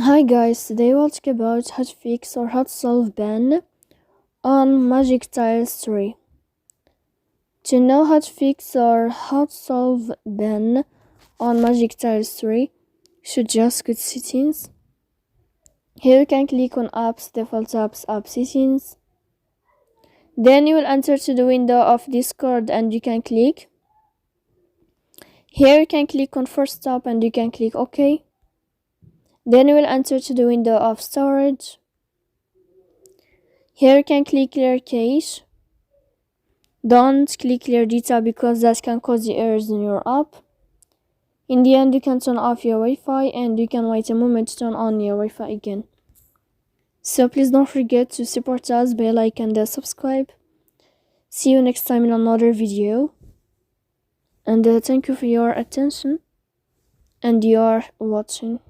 Hi guys, today we'll talk about how to fix or how to solve ban on Magic Tiles 3. To know how to fix or how to solve ban on Magic Tiles 3, you should just go to settings. Here you can click on apps, default apps, app settings. Then you will enter to the window of Discord and you can click. Here you can click on force stop and you can click OK. Then you will enter to the window of storage. Here you can click clear cache. Don't click clear data because that can cause the errors in your app. In the end, you can turn off your Wi-Fi and you can wait a moment to turn on your Wi-Fi again. So please don't forget to support us by like and subscribe. See you next time in another video. And thank you for your attention and your watching.